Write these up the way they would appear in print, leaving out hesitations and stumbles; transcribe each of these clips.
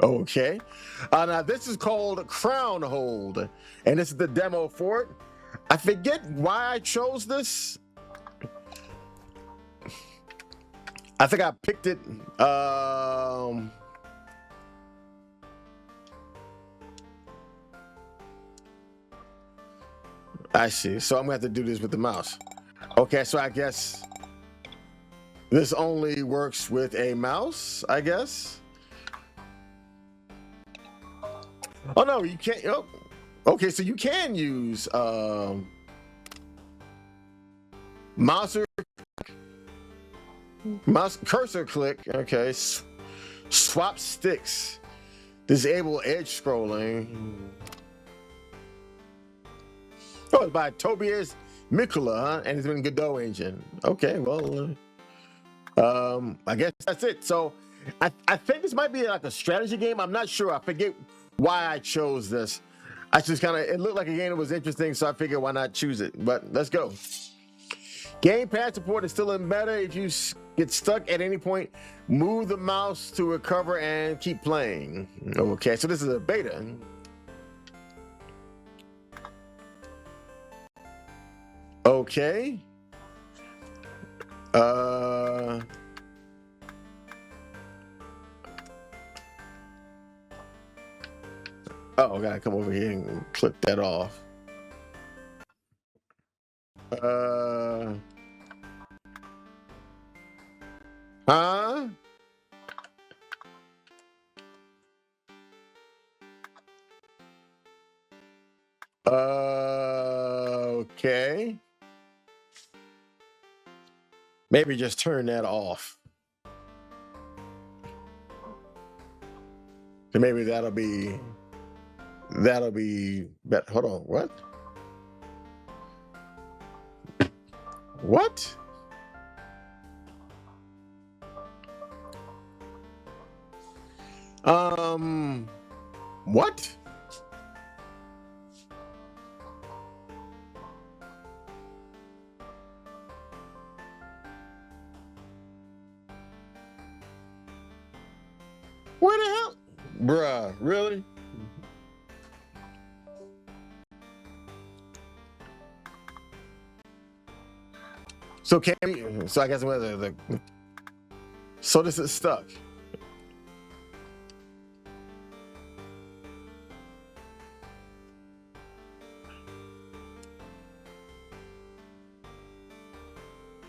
Okay. Now this is called Crownhold, and this is the demo for it. I forget why I chose this. I think I picked it. I see. So I'm gonna have to do this with the mouse. Okay, so I guess this only works with a mouse, I guess. Oh no, you can't. Oh, okay, so you can use mouse cursor click. Okay, swap sticks, disable edge scrolling. Oh, it's by Tobias Mikula, huh? And it's been Godot engine. Okay, well, I guess that's it. So I think this might be like a strategy game. I'm not sure. I forget why I chose this. I just it looked like a game that was interesting, so I figured why not choose it. But let's go. Gamepad support is still embedded. If you get stuck at any point, move the mouse to recover and keep playing. Okay, so this is a beta. Okay. Oh, I gotta come over here and click that off. Huh? Okay. Maybe just turn that off. And maybe that'll be better. Hold on, what? What? What? Where the hell? Bruh, really? So can we, so I guess so this is stuck.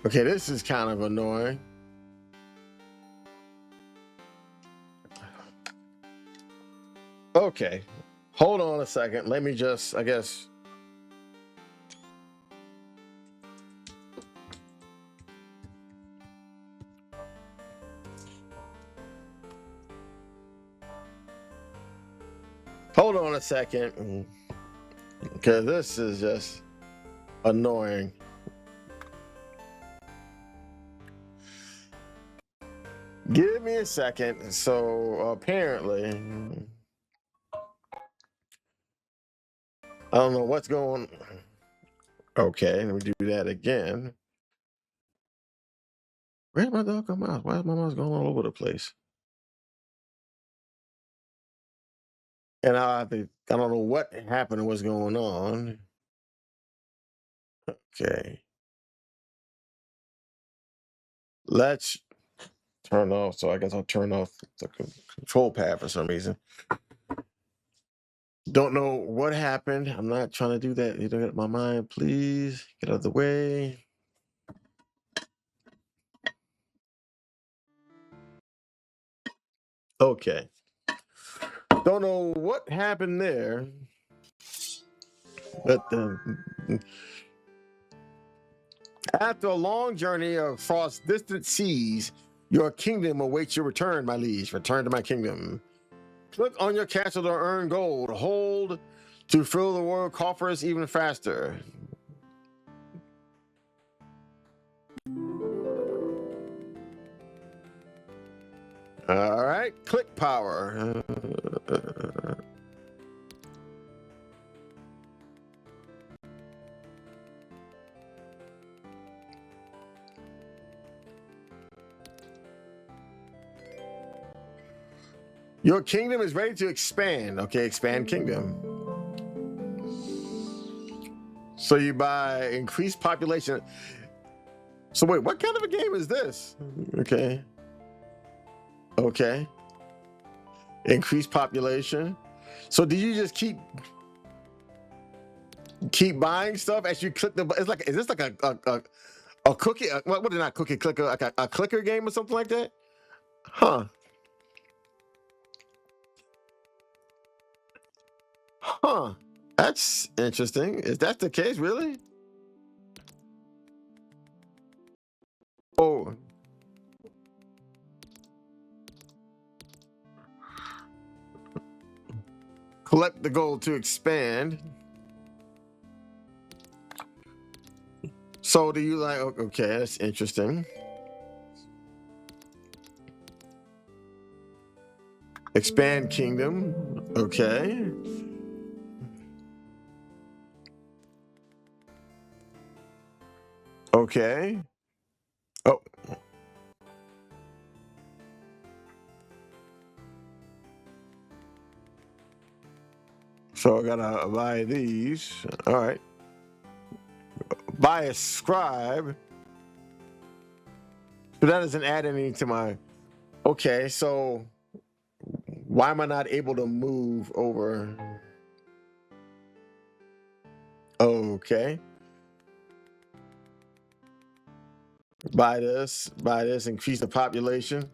Okay, this is kind of annoying. Okay, hold on a second. Let me just, I guess. Hold on a second. Because this is just annoying. Give me a second. So apparently, I don't know what's going on. Okay, let me do that again. Where's my dog mouse? Why is my mouse going all over the place? And I don't know what happened and what's going on. Okay. Let's turn off. So I guess I'll turn off the control pad for some reason. Don't know what happened. I'm not trying to do that. You don't get my mind. Please get out of the way. Okay. Don't know what happened there. But after a long journey across distant seas, your kingdom awaits your return, my liege. Return to my kingdom. Click on your castle to earn gold. Hold to fill the world coffers even faster. All right, click power. Your kingdom is ready to expand. Okay, expand kingdom. So you buy increased population. So wait, what kind of a game is this? Okay. Okay. Increased population. So do you just keep buying stuff as you click the? It's like, is this like a cookie? What is not cookie clicker? Like a clicker game or something like that? Huh? Huh? That's interesting. Is that the case? Really? Oh, collect the gold to expand. So do you like? Okay, that's interesting. Expand kingdom. Okay. Okay. Oh, so I gotta buy these. All right. Buy a scribe. So that doesn't add anything to my. Okay, so why am I not able to move over? Okay. Buy this, increase the population.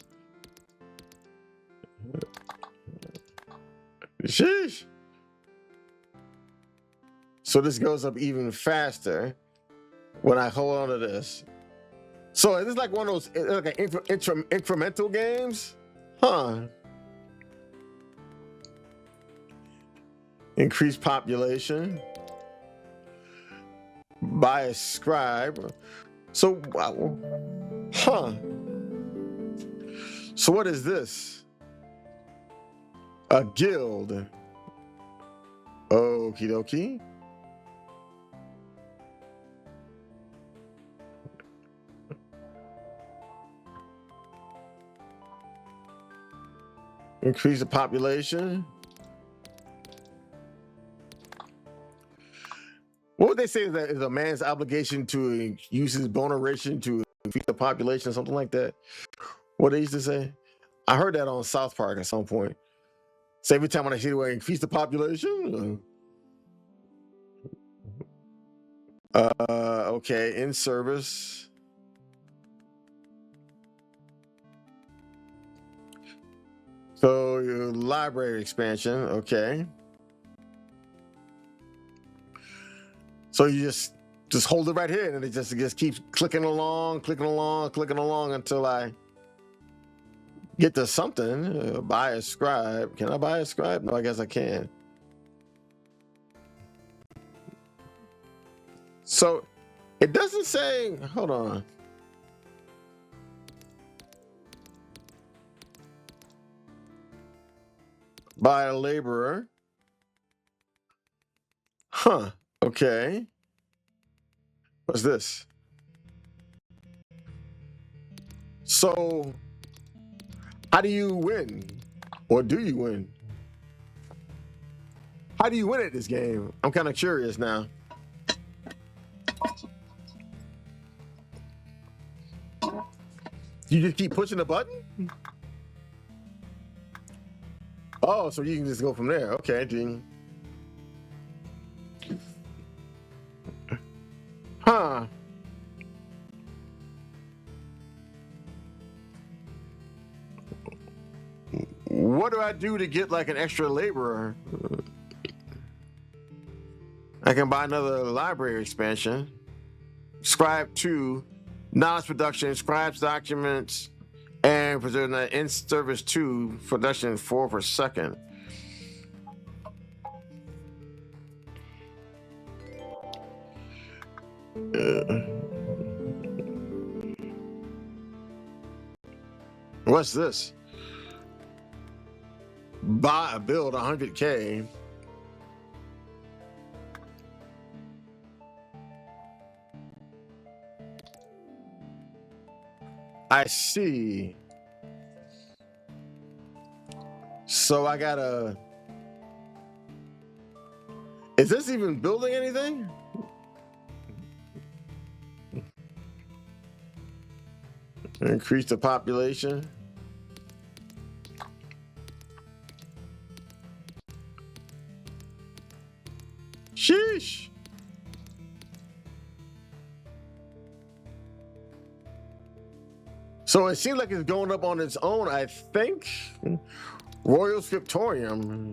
Sheesh. So this goes up even faster when I hold on to this. So is this like one of those like an incremental games? Huh. Increase population. Buy a scribe. So, wow. Huh. So what is this? A guild. Okie dokie. Increase the population. What would they say is that is a man's obligation to use his boneration to increase the population, something like that? What they used to say? I heard that on South Park at some point. So every time when I see the word increase the population, okay, in service. So your library expansion, okay. So you just hold it right here, and it just keeps clicking along, clicking along, clicking along until I get to something. Buy a scribe. Can I buy a scribe? No, I guess I can. So it doesn't say. Hold on. Buy a laborer. Huh. Okay. What's this? So how do you win? Or do you win? How do you win at this game? I'm kind of curious now. You just keep pushing the button? Oh, so you can just go from there. Okay, Gene. Huh. What do I do to get like an extra laborer? I can buy another library expansion. Scribe 2, knowledge production, scribes documents, and preserve in service 2, production 4 per second. What's this? Build 100K. I see. So I gotta. Is this even building anything? Increase the population. Sheesh. So it seems like it's going up on its own, I think. Royal Scriptorium.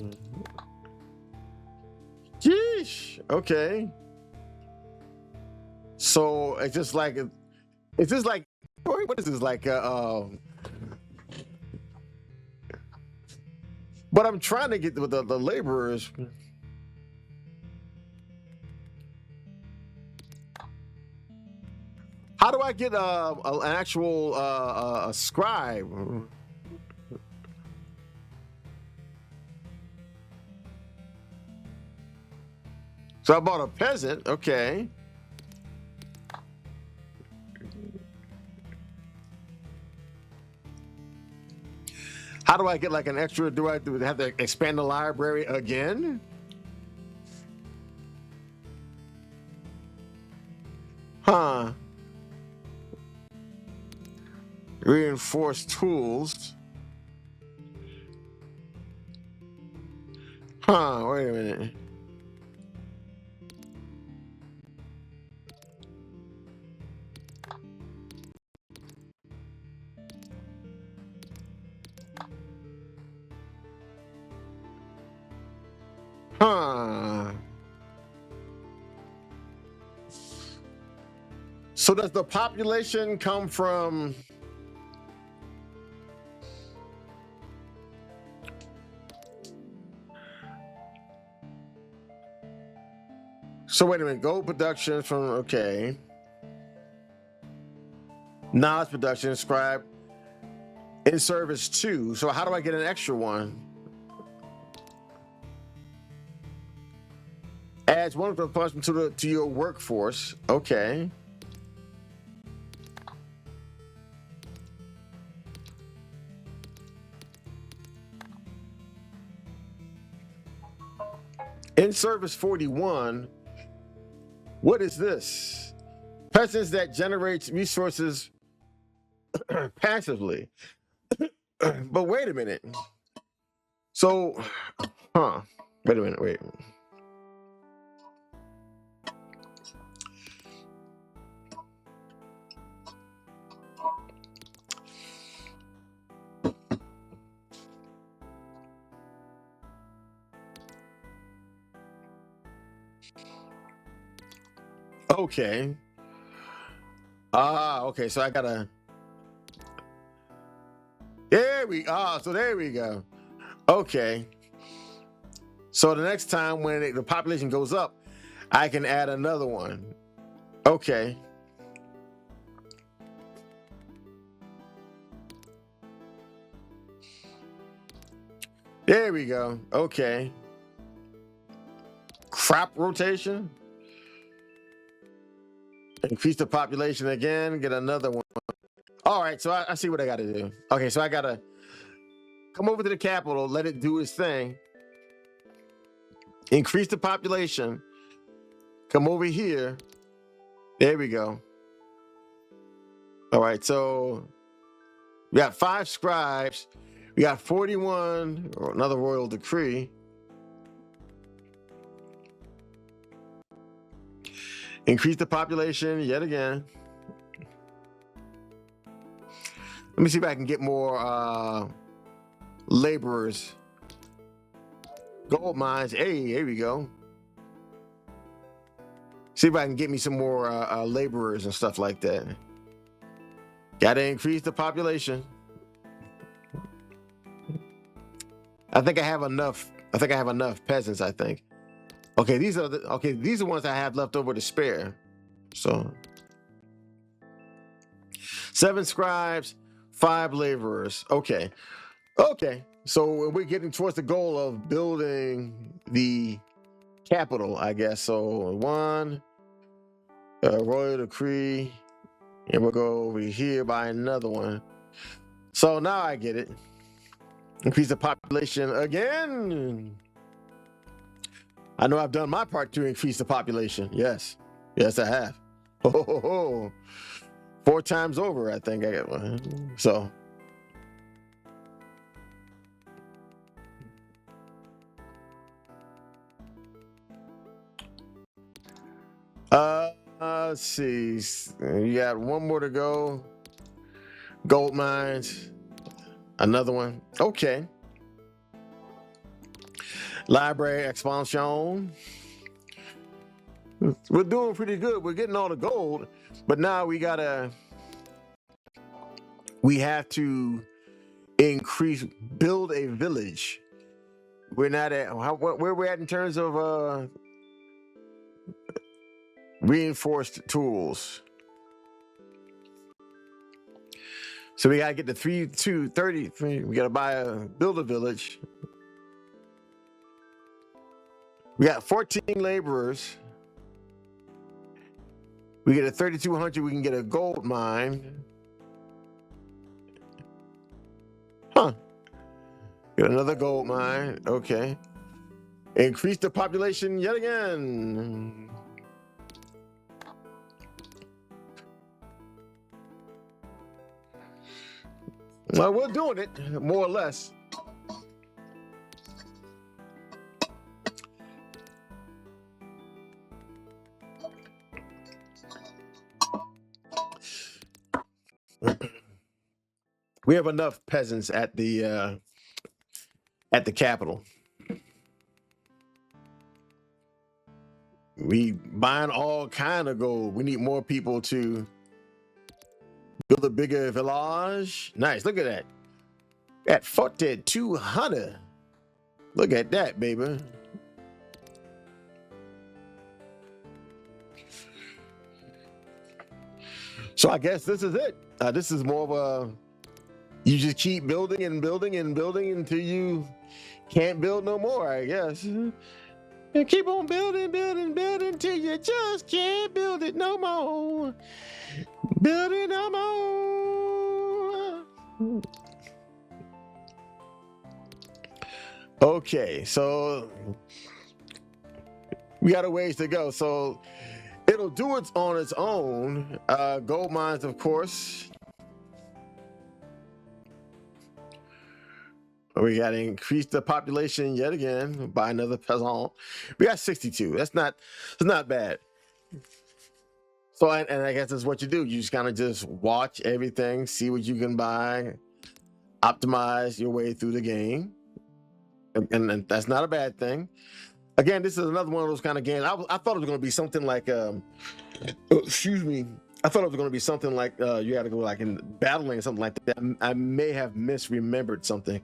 Sheesh. Okay. So it's just like, what is this like? But I'm trying to get the laborers. How do I get an actual a scribe? So I bought a peasant. Okay. How do I get like an extra? Do I have to expand the library again? Huh. Reinforced tools. Huh, wait a minute. Huh. So does the population come from? So wait a minute, gold production from, okay. Knowledge production, scribe, in service 2. So how do I get an extra one? Adds 1 propulsion to your workforce. Okay. In service 41. What is this? Peasants that generates resources passively. But wait a minute. So, wait a minute, wait. Okay. Okay, so I gotta. There we go. Okay. So the next time when the population goes up, I can add another one. Okay. There we go. Okay. Crop rotation. Increase the population again, get another one. All right, so I see what I got to do. Okay, so I got to come over to the capital, let it do its thing. Increase the population. Come over here. There we go. All right, so we got 5 scribes. We got 41, or another royal decree. Increase the population yet again. Let me see if I can get more laborers. Gold mines. Hey, here we go. See if I can get me some more laborers and stuff like that. Got to increase the population. I think I have enough. I think I have enough peasants, I think. Okay, these are the ones I have left over to spare. So 7 scribes, 5 laborers. Okay. So we're getting towards the goal of building the capital, I guess. So 1 royal decree, and we'll go over here by another one. So now I get it. Increase the population again. I know I've done my part to increase the population. Yes. Yes, I have. Oh, 4 times over, I think. So. Let's see. You got one more to go. Gold mines. Another one. Okay. Library expansion. We're doing pretty good. We're getting all the gold, but now we have to build a village. We're not at where we're at in terms of reinforced tools. So we gotta get to 30. We gotta build a village. We got 14 laborers. We get a 3,200. We can get a gold mine. Huh. Get another gold mine. Okay. Increase the population yet again. Well, we're doing it, more or less. We have enough peasants at the capital. We buying all kind of gold. We need more people to build a bigger village. Nice. Look at that. At 4,200. Look at that, baby. So I guess this is it. This is more of a, you just keep building and building and building until you can't build no more, I guess. And keep on building, building, building till you just can't build it no more. Build it no more. Okay, so we got a ways to go. So it'll do it on its own. Gold mines, of course. We got to increase the population yet again by another peasant. We got 62. It's not bad. So, and I guess that's what you do. You just kind of just watch everything, see what you can buy, optimize your way through the game. And that's not a bad thing. Again, this is another one of those kind of games. I thought it was going to be something like, excuse me. I thought it was going to be something like you had to go like in battling or something like that. I may have misremembered something.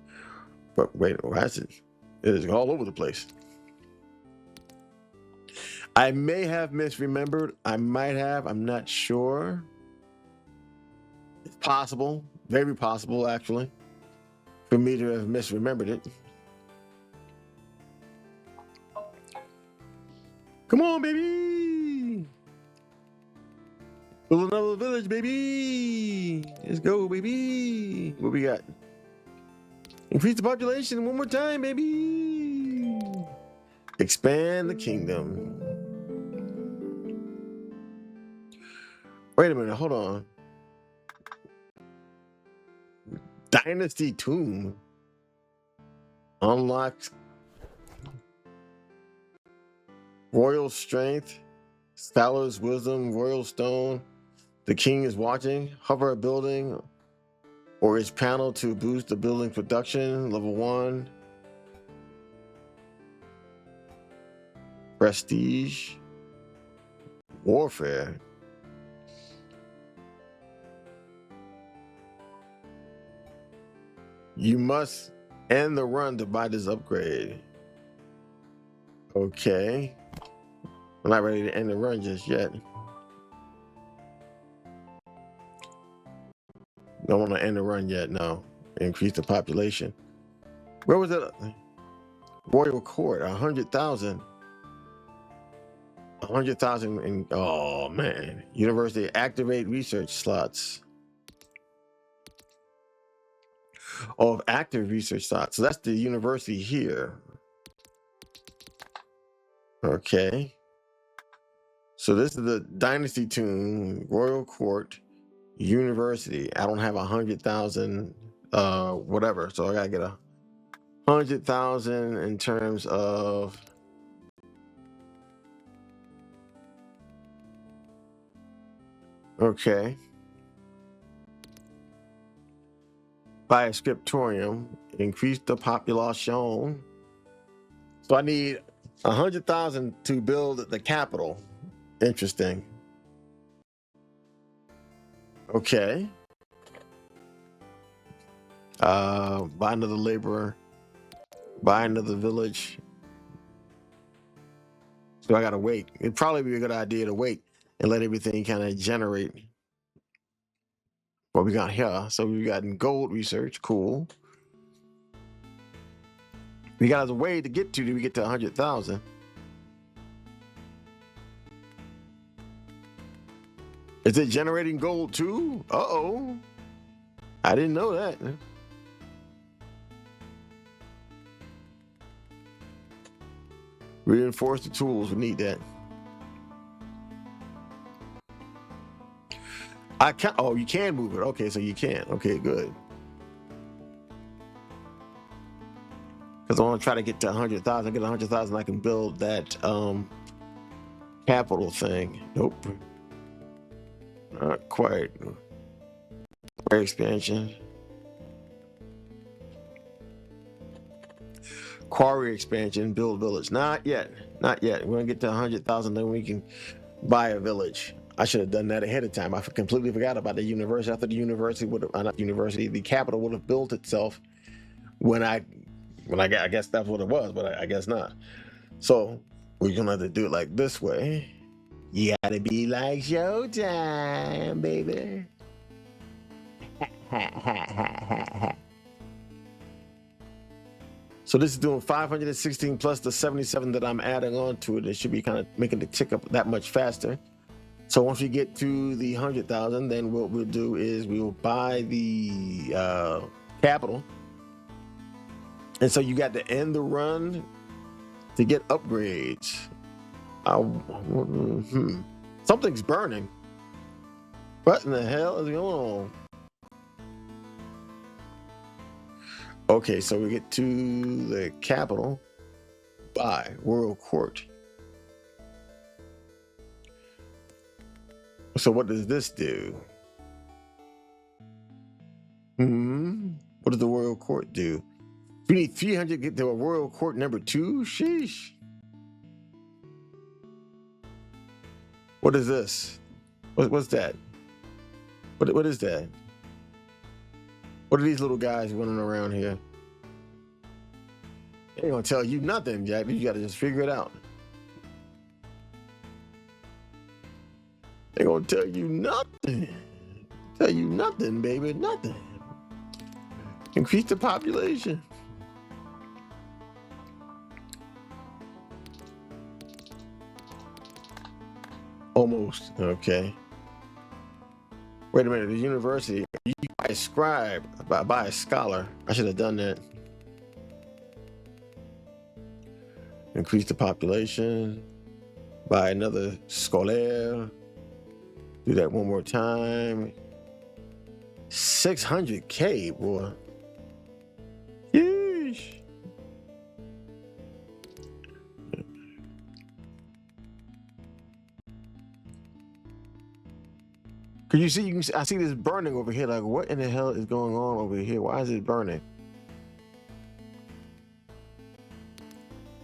But wait, why is it? It is all over the place. I may have misremembered. I might have. I'm not sure. It's possible. Very possible, actually, for me to have misremembered it. Come on, baby. Build another village, baby. Let's go, baby. What we got? Increase the population one more time, baby. Expand the kingdom. Wait a minute, hold on. Dynasty Tomb unlocks royal strength, scholar's wisdom, royal stone. The king is watching. Hover a building or its panel to boost the building production. Level 1. Prestige. Warfare. You must end the run to buy this upgrade. Okay. I'm not ready to end the run just yet. Don't want to end the run yet, no. Increase the population. Where was it? Royal Court, 100,000. 100,000 in, oh man. University, activate research slots. of active research sites. So that's the university here. Okay. So this is the Dynasty Tomb, Royal Court, University. I don't have 100,000, whatever. So I gotta get 100,000 in terms of. Okay. Buy a scriptorium, increase the population. So I need 100,000 to build the capital. Interesting. Okay. Buy another laborer. Buy another village. So I gotta wait. It'd probably be a good idea to wait and let everything kind of generate what we got here. So we got gold research, cool. We got a way to get to. Do we get to 100,000? Is it generating gold too? Uh-oh. I didn't know that. Reinforce the tools. We need that. I can. Oh, you can move it. Okay, so you can. Okay, good. Because I want to try to get to 100,000. Get 100,000, I can build that capital thing. Nope. Not quite. Expansion. Quarry expansion, build village. Not yet. Not yet. We're gonna get to 100,000, then we can buy a village. I should have done that ahead of time. I completely forgot about the university. I thought the university would have, not university, the capital would have built itself when I guess that's what it was, but I guess not. So we're gonna have to do it like this way. You gotta be like Showtime, baby. So this is doing 516 plus the 77 that I'm adding on to it. It should be kind of making it tick up that much faster. So once we get to the 100,000, then what we'll do is we will buy the capital. And so you got to end the run to get upgrades. Something's burning. What in the hell is going on? Okay, so we get to the capital. Buy Royal Court. So what does this do? What does the Royal Court do? We need 300 to get to a Royal Court number 2? Sheesh. What is this? What's that? What is that? What are these little guys running around here? They ain't gonna tell you nothing, Jack. You gotta just figure it out. They gonna tell you nothing. Tell you nothing, baby, nothing. Increase the population. Almost, okay. Wait a minute, the university, you buy a scribe, buy a scholar. I should have done that. Increase the population, buy another scolaire. Do that one more time. 600K, boy. Yeesh. Cause you see, I see this burning over here. Like, what in the hell is going on over here? Why is it burning?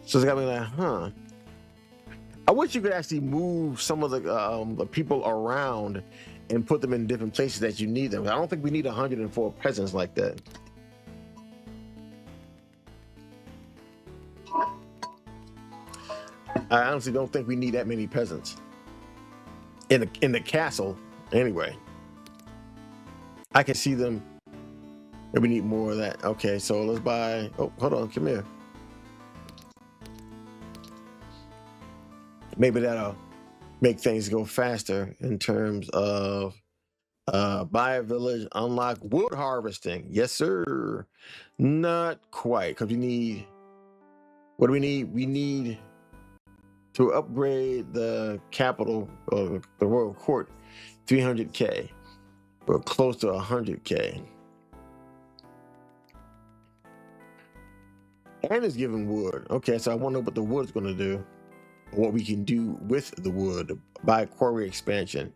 So it's got me like, I wish you could actually move some of the people around and put them in different places that you need them. I don't think we need 104 peasants like that. I honestly don't think we need that many peasants in the castle. Anyway, I can see them. We need more of that. Okay, so let's buy. Oh, hold on, come here. Maybe that'll make things go faster in terms of Buy a village, unlock wood harvesting. Yes, sir. Not quite, because we need, what do we need? We need to upgrade the capital, the royal court, 300K. We're close to 100K. And it's giving wood. Okay, so I wonder what the wood's going to do. What we can do with the wood by quarry expansion.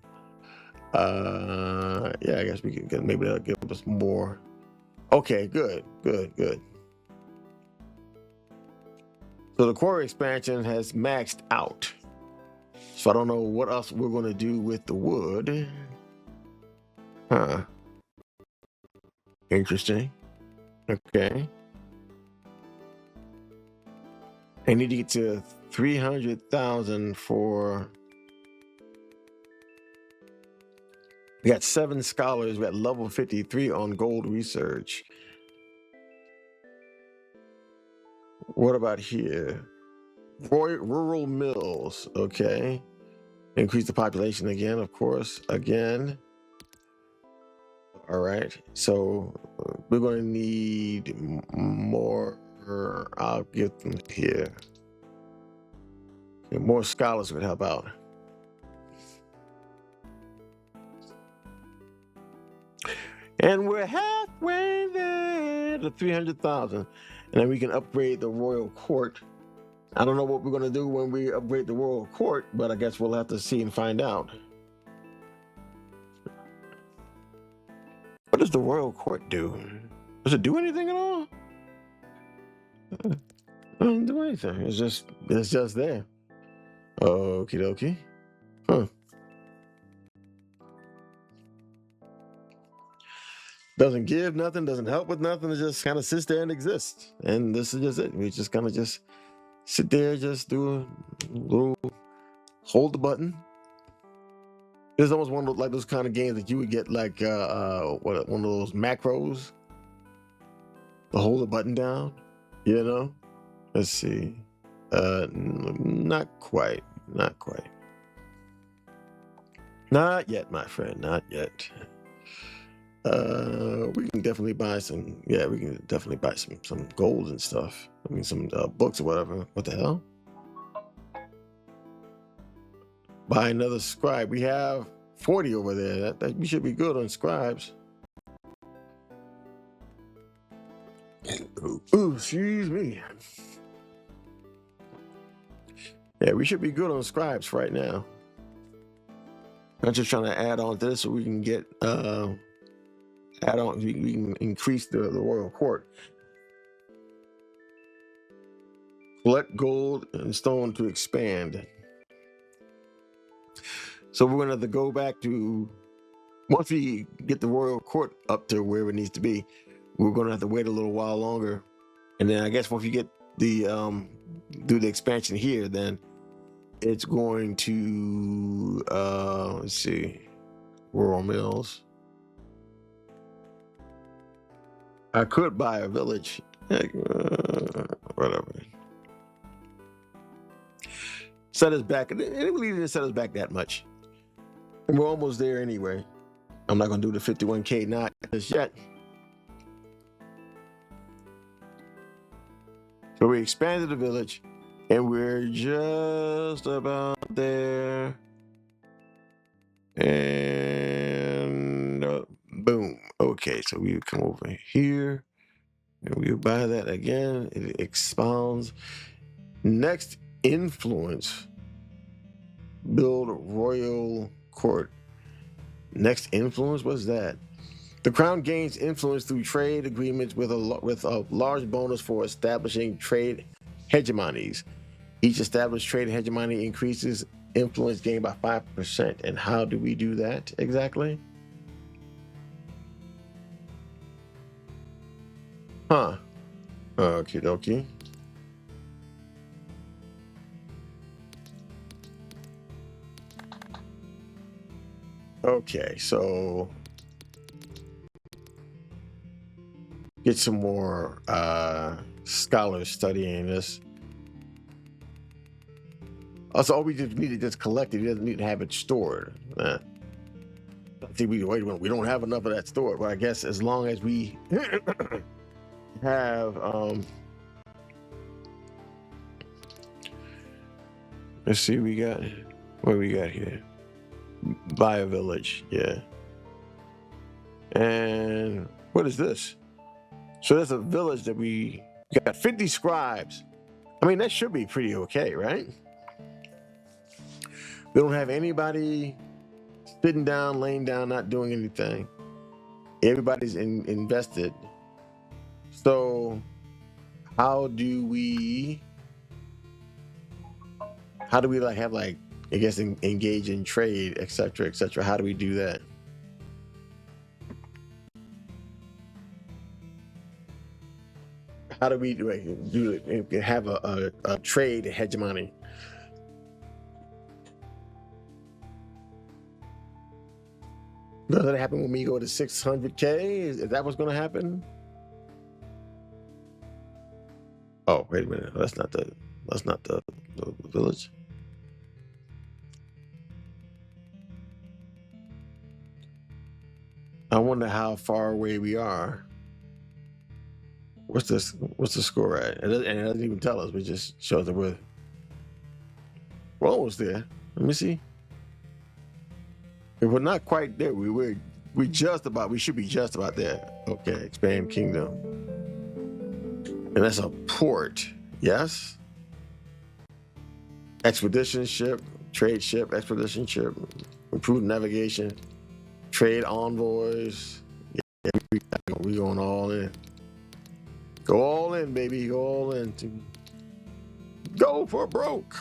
Yeah, I guess we can get, maybe that'll give us more. Okay, good. So the quarry expansion has maxed out. So I don't know what else we're going to do with the wood. Huh. Interesting. Okay. I need to get to 300,000 for. We got 7 scholars. We got level 53 on gold research. What about here? Rural mills. Okay. Increase the population again, of course. Again. All right. So we're going to need more. I'll get them here. Okay, more scholars would help out. And we're halfway there to 300,000. And then we can upgrade the royal court. I don't know what we're going to do when we upgrade the royal court, but I guess we'll have to see and find out. What does the royal court do? Does it do anything at all? It doesn't do anything. It's just there. Okie dokie. Huh. Doesn't give nothing, doesn't help with nothing. It just kind of sits there and exists. And this is just it. We just kind of just sit there, just do a little, hold the button. It's almost one of like those kind of games that you would get like one of those macros. To hold the button down, you know. Let's see. Not quite. Not yet, my friend. Not yet. We can definitely buy some. Yeah, we can definitely buy some gold and stuff. I mean, some books or whatever. What the hell? Buy another scribe. We have 40 over there. That we should be good on scribes. Ooh, excuse me. Yeah, we should be good on scribes right now. I'm just trying to add on to this so we can get add on. We can increase the royal court. Collect gold and stone to expand. So we're gonna have to go back to, once we get the royal court up to where it needs to be, we're gonna have to wait a little while longer. And then I guess once you get the do the expansion here, then it's going to let's see, rural mills. I could buy a village, whatever. Set us back. It really didn't set us back that much. And we're almost there anyway. I'm not gonna do the 51K not just yet. So we expanded the village, and we're just about there. And boom. Okay, so we come over here, and we buy that again. It expounds. Next, influence. Build royal court. Next, influence. What's that? The crown gains influence through trade agreements with a large bonus for establishing trade hegemonies. Each established trade hegemony increases influence gained by 5%. And how do we do that exactly? Huh. Okie dokie. Okay, so get some more scholars studying this. Also, all we just need to just collect it. We doesn't need to have it stored. think we wait a minute, we don't have enough of that stored. But I guess as long as we have let's see, we got what we got here. Buy a village, yeah. And what is this? So there's a village that we got 50 scribes. I mean, that should be pretty okay, right? We don't have anybody sitting down, laying down, not doing anything. Everybody's invested. So how do we like have like, I guess, engage in trade, etc., etc.? How do we do that? How do we have a trade hegemony? Does it happen when we go to 600K? Is that what's going to happen? Oh, wait a minute. That's not the village. I wonder how far away we are. What's the score at? And it doesn't even tell us. It just shows that we're almost there. Let me see. If we're not quite there, we should be just about there. Okay, expand kingdom. And that's a port, yes? Expedition ship, trade ship, expedition ship, improved navigation, trade envoys. Yeah, we going all in. Go all in, baby. Go all in. Go for broke.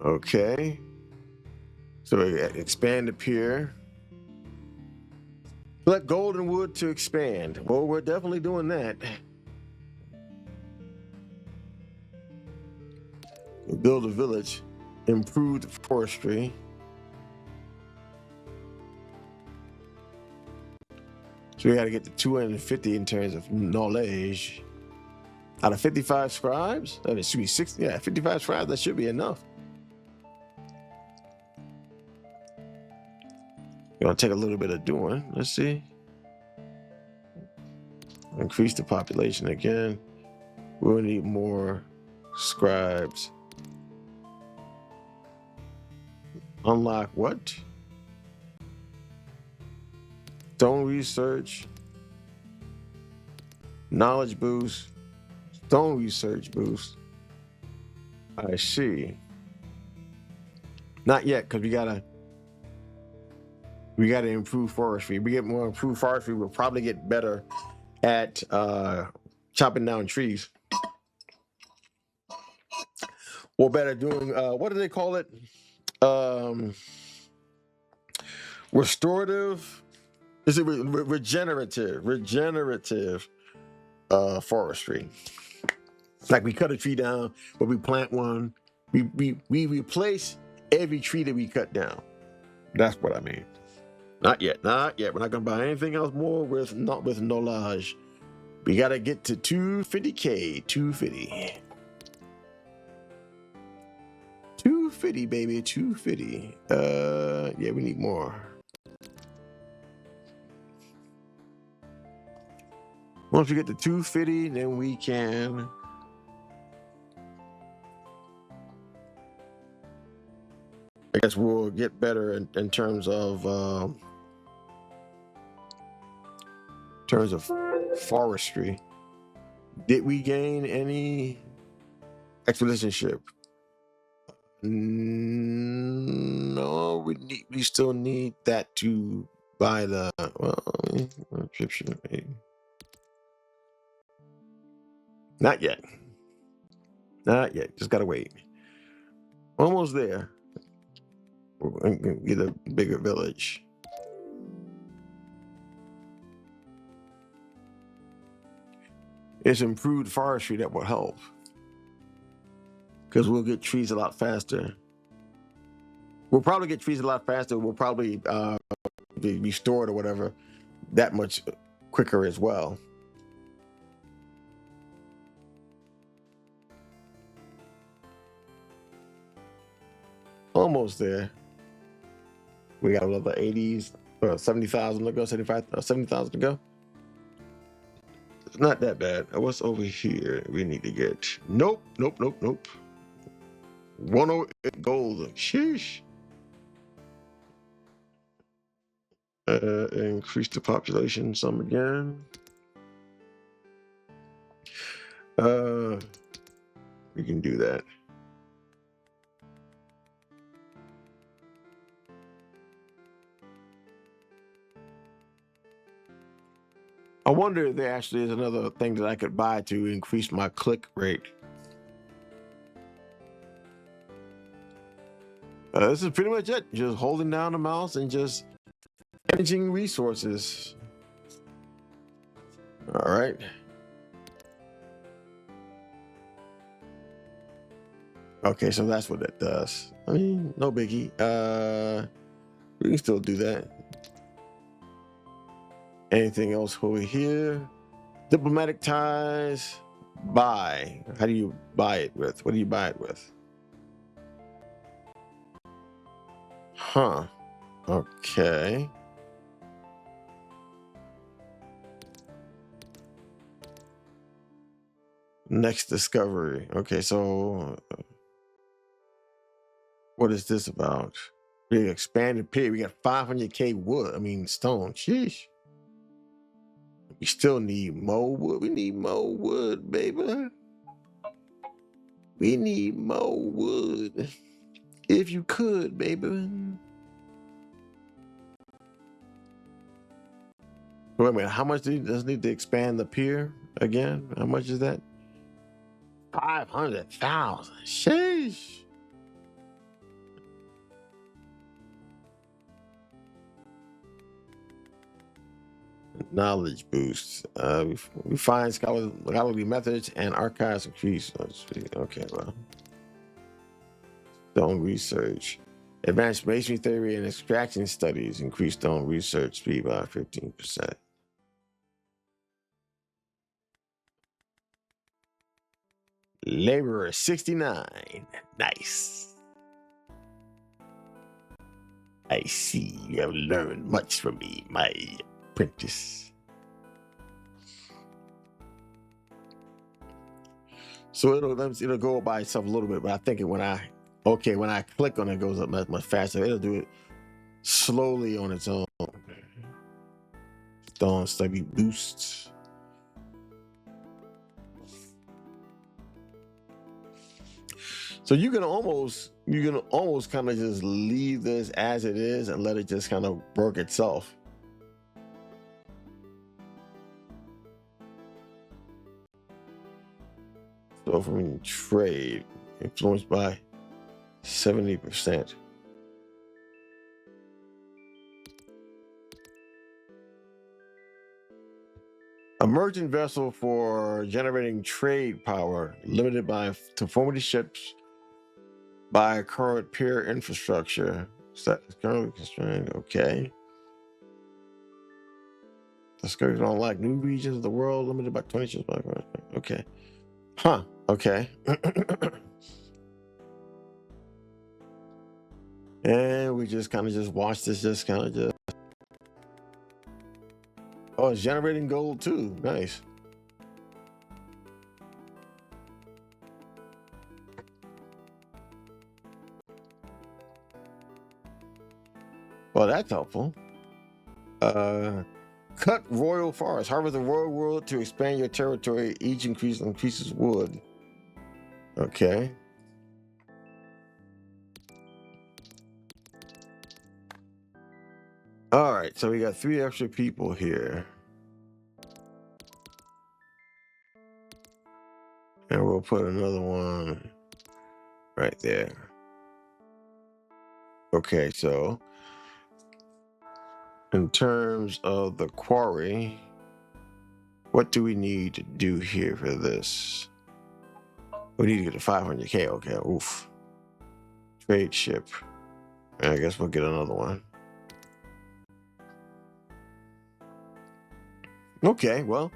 Okay. So expand the pier. Select golden wood to expand. Well, we're definitely doing that. Build a village. Improved forestry. So we got to get to 250 in terms of knowledge. Out of 55 scribes, that should be 60. Yeah, 55 scribes, that should be enough. Gonna take a little bit of doing. Let's see. Increase the population again. We'll need more scribes. Unlock what? Stone research. Knowledge boost. Stone research boost. I see. Not yet, because we gotta improve forestry. We get more improved forestry, we'll probably get better at chopping down trees. Or better doing what do they call it? Restorative. Is it regenerative forestry? Like we cut a tree down, but we plant one. We replace every tree that we cut down. That's what I mean. Not yet. We're not gonna buy anything else more with knowledge. We gotta get to 250K. 250, baby. 250. Yeah, we need more. Once we get to 250, then we can I guess we'll get better in terms of forestry. Did we gain any expedition ship? No, we still need that to buy the not yet. Just gotta wait. Almost there. We're gonna get a bigger village. It's improved forestry that will help, because we'll get trees a lot faster. We'll probably get trees a lot faster. We'll probably be restored or whatever that much quicker as well. Almost there. We got another 80s, 70,000 to go, 70,000 to go. It's not that bad. What's over here we need to get? Nope. 108 gold. Sheesh. Increase the population some again. We can do that. I wonder if there actually is another thing that I could buy to increase my click rate. This is pretty much it. Just holding down the mouse and just managing resources. All right. Okay, so that's what that does. I mean, no biggie. We can still do that. Anything else over here? Diplomatic ties. Buy. How do you buy it with? What do you buy it with? Huh. Okay. Next discovery. Okay, so what is this about? We expanded period. We got 500k wood. I mean, stone. Sheesh. We still need more wood. We need more wood, baby. We need more wood. If you could, baby. Wait a minute. How much does it need to expand the pier again? How much is that? 500,000. Sheesh. Knowledge boost. We find scholarly methods and archives increase. Okay, well. Stone research. Advanced masonry theory and extraction studies increase stone research speed by 15%. Laborer 69. Nice. I see you have learned much from me, my apprentice. So it'll go by itself a little bit, but I think when I click on it, it goes up much faster. It'll do it slowly on its own. Stone study boosts. So you can almost kind of just leave this as it is and let it just kind of work itself. So from trade, influenced by 70%. A merchant vessel for generating trade power, limited to 40 ships by current pier infrastructure. That is currently constrained. Okay. Discoveries don't like new regions of the world, limited by 20 ships by current. Okay. Huh. Okay. And we just kind of just watch this, oh, it's generating gold too. Nice. Well, that's helpful. Cut royal forest. Harvest the royal wood to expand your territory. Each increases wood. Okay. All right, so we got 3 extra people here. And we'll put another one right there. Okay, so in terms of the quarry, what do we need to do here for this? We need to get to 500k. Okay, oof. Trade ship. I guess we'll get another one. Okay, well,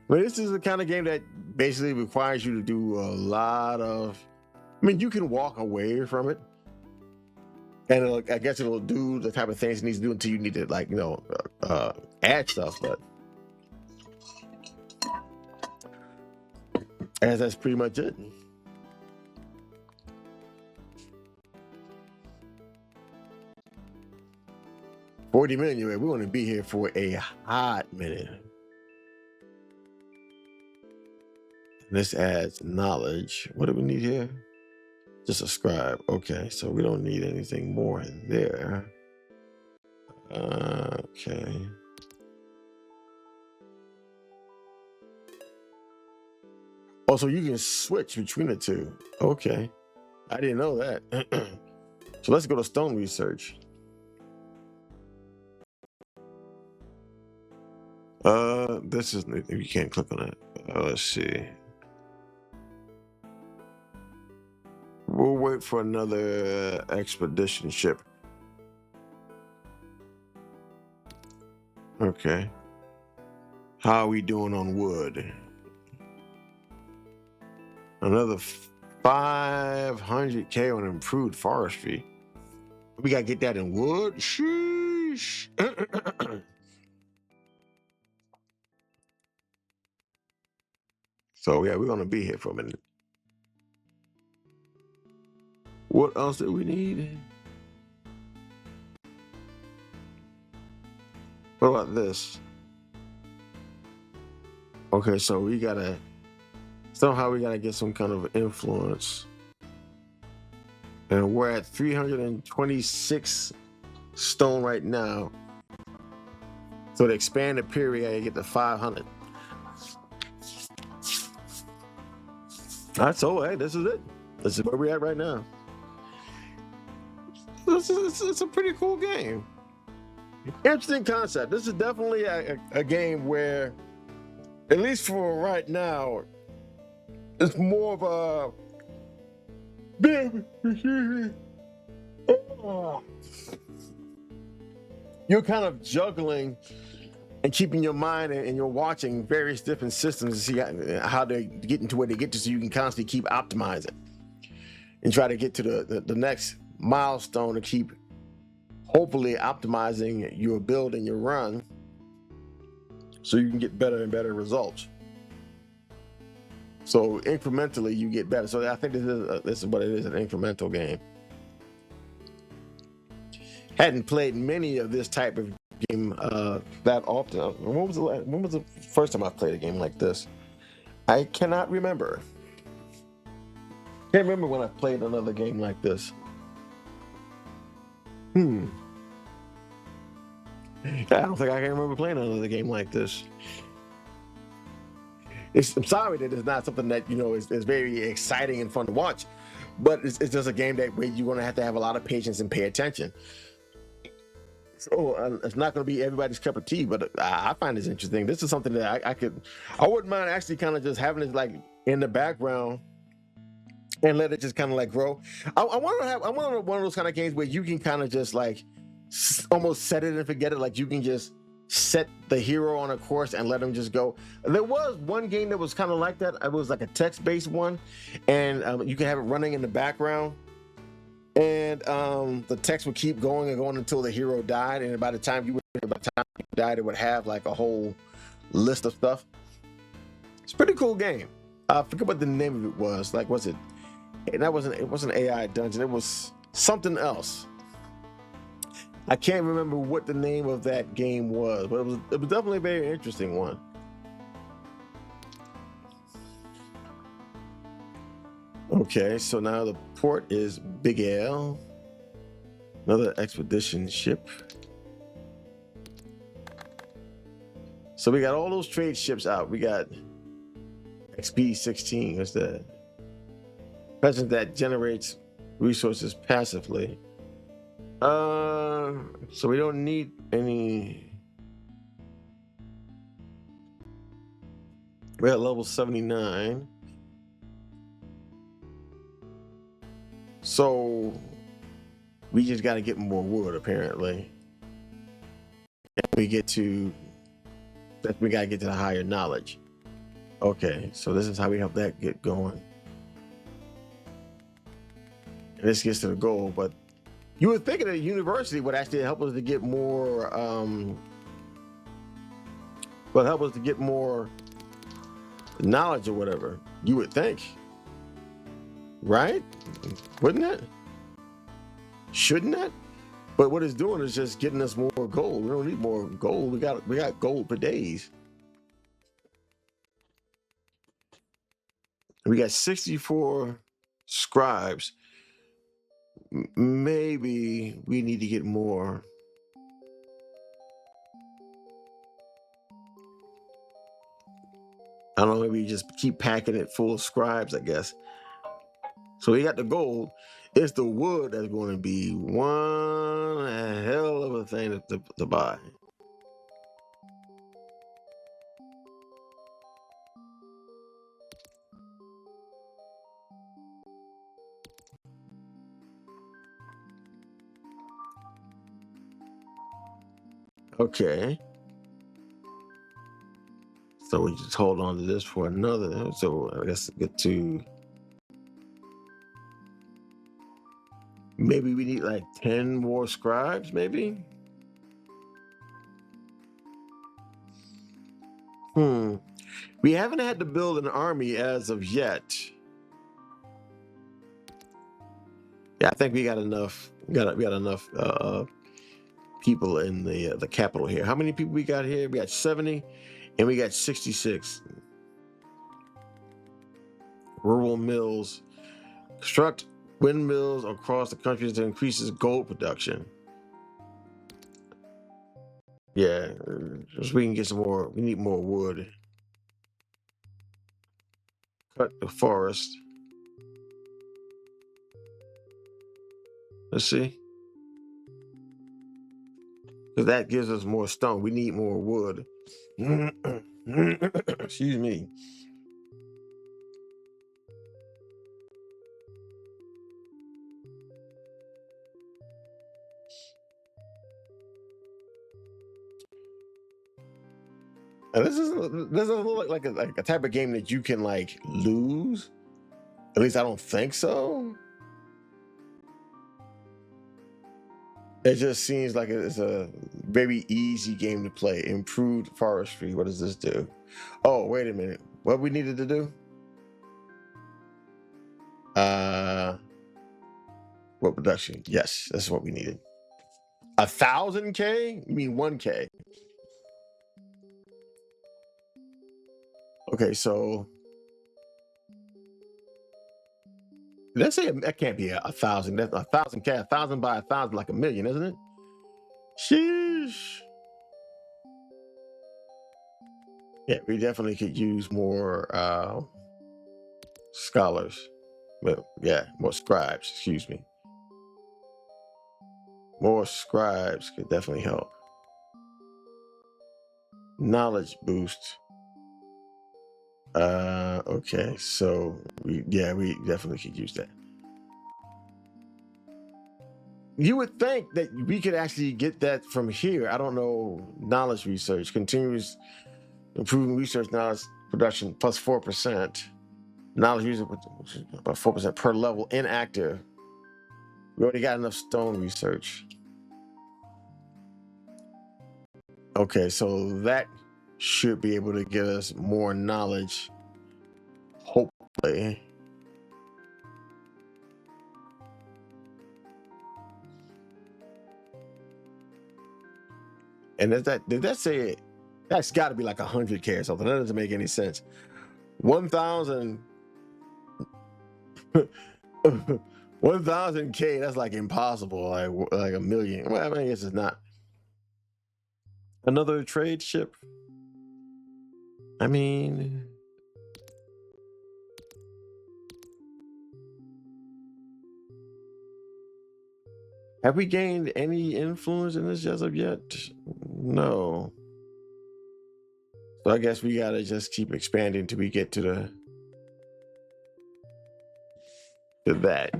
this is the kind of game that basically requires you to do a lot of. I mean, you can walk away from it, And I guess it'll do the type of things it needs to do until you need to, like, add stuff. But as that's pretty much it. $40 million. We're going to be here for a hot minute. This adds knowledge. What do we need here? Just a scribe. Okay, so we don't need anything more there. Okay. Oh, so you can switch between the two. Okay. I didn't know that. So let's go to stone research. This is, you can't click on it. Let's see. We'll wait for another expedition ship. Okay. How are we doing on wood? Another 500K on improved forestry. We gotta get that in wood. Sheesh. So yeah, we're gonna be here for a minute. What else do we need? What about this? Okay, so we gotta get some kind of influence. And we're at 326 stone right now. So to expand the period, I get to 500. All right, so hey, this is it. This is where we're at right now. It's a pretty cool game. Interesting concept. This is definitely a game where, at least for right now, it's more of a you're kind of juggling and keeping your mind and you're watching various different systems to see how they get into where they get to, so you can constantly keep optimizing and try to get to the next milestone to keep hopefully optimizing your build and your run so you can get better and better results. So incrementally you get better. So I think this is what it is, an incremental game. Hadn't played many of this type of game that often. When was the first time I played a game like this? I cannot remember. Can't remember when I played another game like this. I don't think I can remember playing another game like this. I'm sorry that it's not something that is very exciting and fun to watch, but it's just a game that where you're going to have a lot of patience and pay attention. So it's not going to be everybody's cup of tea, but I find this interesting. This is something that I wouldn't mind actually kind of just having it like in the background and let it just kind of like grow. I want to have one of those kind of games where you can kind of just like almost set it and forget it. Like you can just set the hero on a course and let him just go. There was one game that was kind of like that. It was like a text-based one, and you can have it running in the background, and the text would keep going and going until the hero died. And by the time you died, it would have like a whole list of stuff. It's a pretty cool game. I forget what the name of it was. Like, was it? It wasn't AI Dungeon. It was something else. I can't remember what the name of that game was, but it was definitely a very interesting one. Okay, so now the port is Big L. Another expedition ship. So we got all those trade ships out. We got XP16. What's that? Present that generates resources passively. So we don't need any. We're at level 79. So we just got to get more wood, apparently. And we got to get to the higher knowledge. Okay, so this is how we help that get going. And this gets to the goal, but You would think that a university would actually help us to get more, help us to get more knowledge or whatever. You would think, right? Wouldn't it? Shouldn't it? But what it's doing is just getting us more gold. We don't need more gold. We got gold for days. We got 64 scribes. Maybe we need to get more. I don't know, maybe just keep packing it full of scribes, I guess. So we got the gold. It's the wood that's going to be one hell of a thing to buy. Okay. So we just hold on to this for another. So I guess get to, maybe we need like 10 more scribes, maybe. We haven't had to build an army as of yet. Yeah, I think we got enough. We got enough people in the capital here. How many people we got here? We got 70, and we got 66. Rural mills. Construct windmills across the country to increase gold production. Yeah, so we can get some more. We need more wood. Cut the forest. Let's see. Because that gives us more stone. We need more wood. Excuse me. And this doesn't look like a type of game that you can like lose. At least I don't think so. It just seems like it's a very easy game to play. Improved forestry. What does this do? Oh, wait a minute. What we needed to do? What production? Yes, that's what we needed. 1,000K? You mean 1K? Okay, so let's say that can't be 1,000. That's 1,000K. 1,000 by 1,000, like 1,000,000, isn't it? Sheesh. Yeah, we definitely could use more scholars. Well, yeah, more scribes. Excuse me. More scribes could definitely help. Knowledge boost. Okay, so we definitely could use that. You would think that we could actually get that from here. I don't know. Knowledge research, continuous improving research knowledge production plus 4%. Knowledge research about 4% per level inactive. We already got enough stone research. Okay, so that should be able to give us more knowledge, hopefully. And did that say it? That's got to be like 100K or something. That doesn't make any sense. 1,000, 1,000K. That's like impossible. Like a million. Well, I guess it's not. Another trade ship. I mean, have we gained any influence in this as of yet? No. So I guess we gotta just keep expanding till we get to that.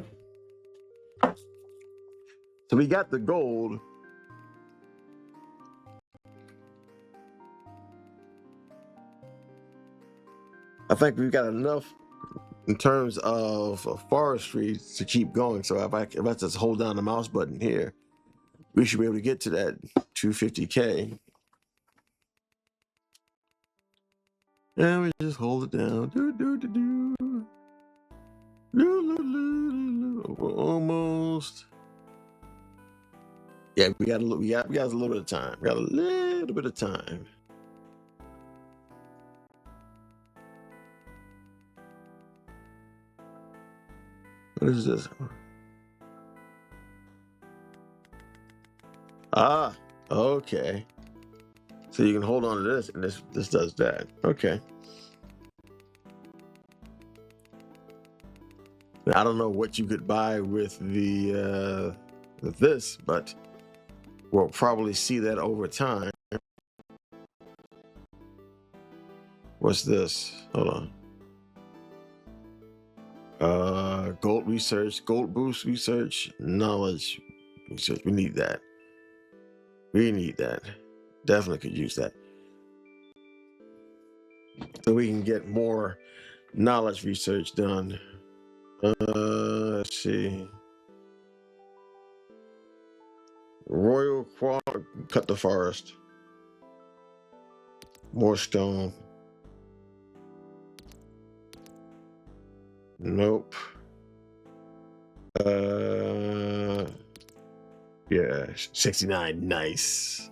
So we got the gold. I think we've got enough in terms of forestry to keep going. So if I just hold down the mouse button here, we should be able to get to that 250K. And we just hold it down. We're almost. Yeah, we got a little bit of time. We got a little bit of time. What is this? Ah, okay. So you can hold on to this, and this does that. Okay. Now, I don't know what you could buy with the with this, but we'll probably see that over time. What's this? Hold on. Gold research, gold boost research, knowledge research. We need that. We need that. Definitely could use that. So we can get more knowledge research done. Let's see. Royal Quad, cut the forest. More stone. Nope. Yeah, 69. Nice.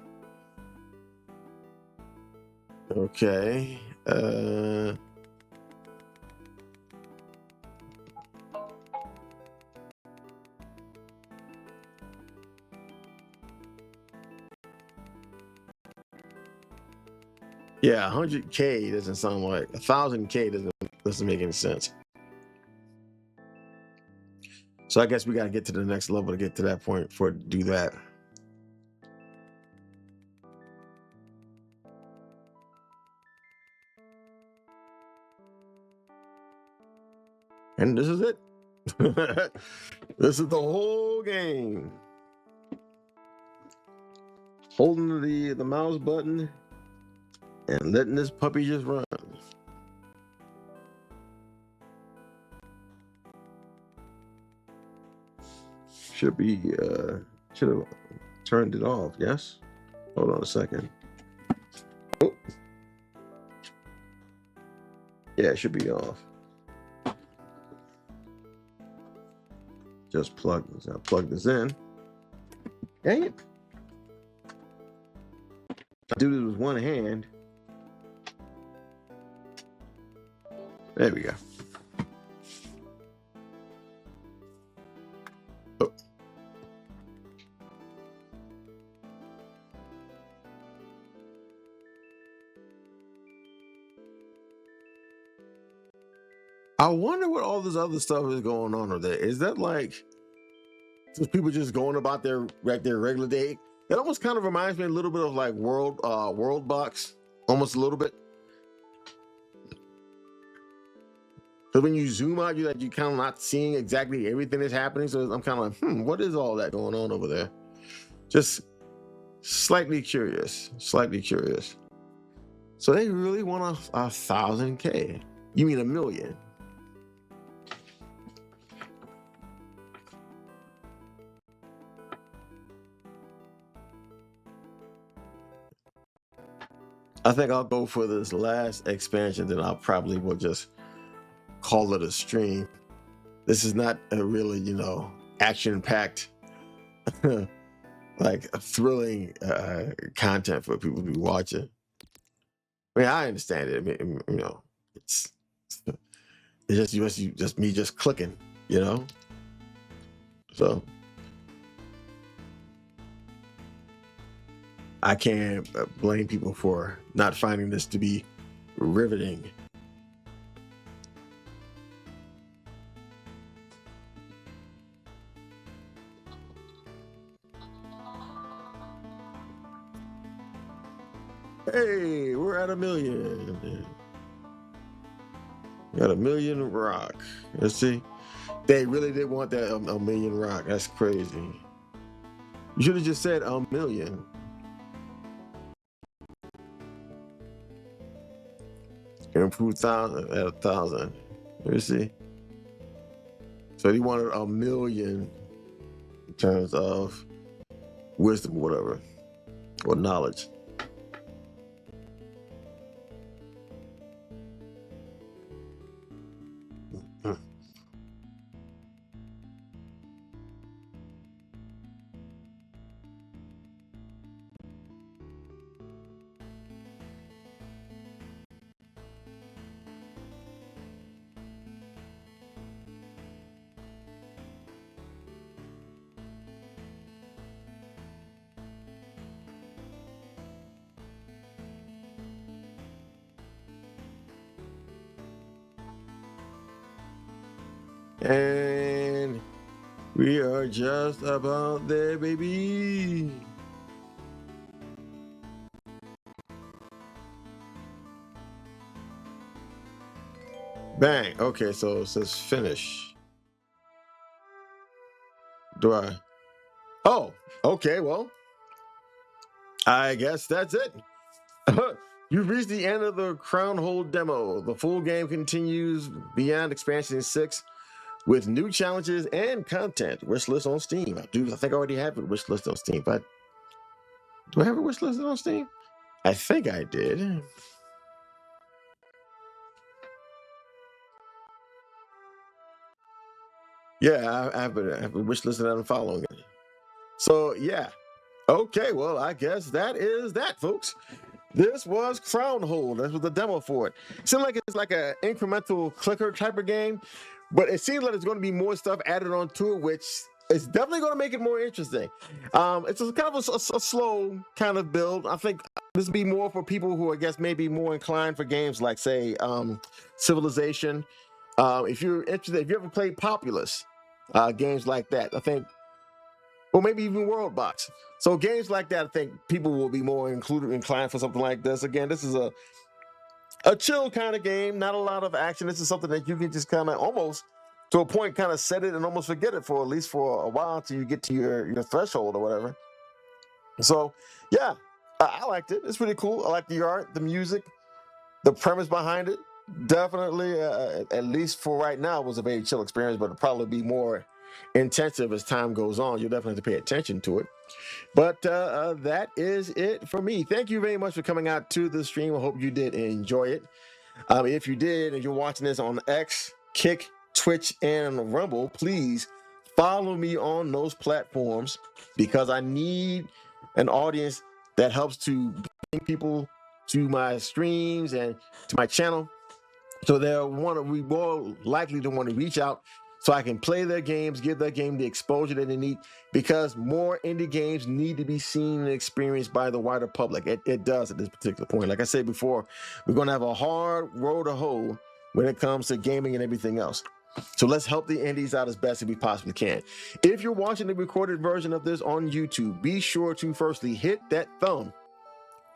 Okay. Yeah, 100K doesn't sound like 1,000K doesn't make any sense. So I guess we got to get to the next level to get to that point for it to do that. And this is it. This is the whole game. Holding the mouse button and letting this puppy just run. Should have turned it off. Yes. Hold on a second. Oh. Yeah, it should be off. Just plug this. I'll plug this in. Dang it. I do this with one hand. There we go. Oh. I wonder what all this other stuff is going on over there. Is that like just people just going about their regular day? It almost kind of reminds me a little bit of like World Box, almost a little bit. Because when you zoom out, you kind of not seeing exactly everything that's happening. So I'm kind of like, what is all that going on over there? Just slightly curious. So they really want 1,000K? You mean 1 million? I think I'll go for this last expansion, then I'll probably will just call it a stream. This is not a really, action-packed, like thrilling content for people to be watching. I mean, I understand it. I mean, it's just me just clicking, So I can't blame people for not finding this to be riveting. Hey, we're at 1 million. Got 1 million rock. Let's see. They really did want that 1 million rock. That's crazy. You should have just said 1 million. Improve 1,000 at 1,000. Let me see. So he wanted 1 million in terms of wisdom, or whatever, or knowledge. And we are just about there, baby. Bang. Okay, so it says finish. Do I? Oh, okay. Well, I guess that's it. You've reached the end of the Crownhold demo. The full game continues beyond expansion 6 with new challenges and content. Wishlist on Steam. I think I already have a wishlist on Steam, but do I have a wishlist on Steam? I think I did. Yeah, I have a wishlist that I'm following it. So yeah. Okay, well, I guess that is that, folks. This was Crownhold. That was the demo for it. Seems like it's like an incremental clicker type of game, but it seems like there's going to be more stuff added onto it, which is definitely going to make it more interesting. It's a kind of a slow kind of build. I think this would be more for people who, I guess, may be more inclined for games like, say, Civilization. If you're interested, if you ever played Populous, games like that, I think, or maybe even World Box. So games like that, I think people will be more inclined for something like this. Again, this is a chill kind of game, not a lot of action. This is something that you can just kind of almost, to a point, kind of set it and almost forget it for at least for a while until you get to your threshold or whatever. So yeah, I liked it. It's pretty cool. I like the art, the music, the premise behind it. Definitely, at least for right now, it was a very chill experience, but it'll probably be more intensive as time goes on. You'll definitely have to pay attention to it. But that is it for me. Thank you very much for coming out to the stream. I hope you did enjoy it. If you did and you're watching this on X, Kick, Twitch, and Rumble, please follow me on those platforms because I need an audience that helps to bring people to my streams and to my channel. So they'll want to be more likely to want to reach out so I can play their games, give their game the exposure that they need, because more indie games need to be seen and experienced by the wider public. It does at this particular point. Like I said before, we're going to have a hard road to hoe when it comes to gaming and everything else. So let's help the indies out as best as we possibly can. If you're watching the recorded version of this on YouTube, be sure to firstly hit that thumb,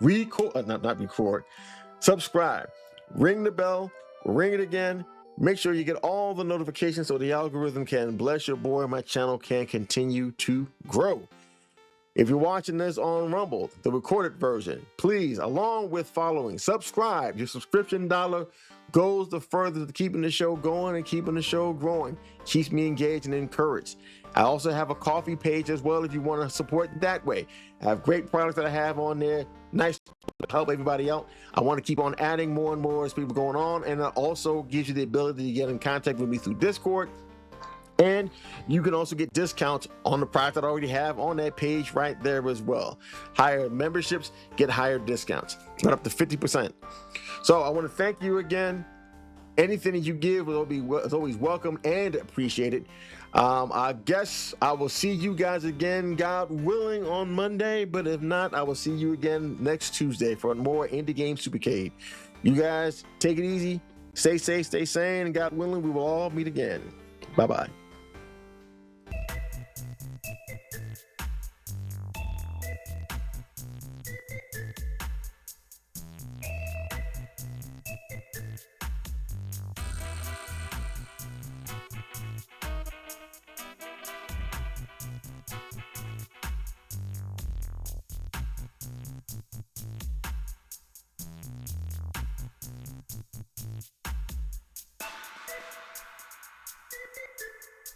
not record, subscribe, ring the bell, ring it again. Make sure you get all the notifications so the algorithm can bless your boy and my channel can continue to grow. If you're watching this on Rumble, the recorded version, please, along with following, subscribe. Your subscription dollar goes the further to keeping the show going and keeping the show growing. Keeps me engaged and encouraged. I also have a coffee page as well if you want to support that way. I have great products that I have on there. Nice to help everybody out. I want to keep on adding more and more as people going on, and it also gives you the ability to get in contact with me through Discord. And you can also get discounts on the product that I already have on that page right there as well. Higher memberships get higher discounts, but up to 50%. So I want to thank you again. Anything that you give is always welcome and appreciated. I guess I will see you guys again, God willing, on Monday. But if not, I will see you again next Tuesday for more Indie Game Supercade. You guys take it easy, stay safe, stay sane, and God willing, we will all meet again. Bye-bye.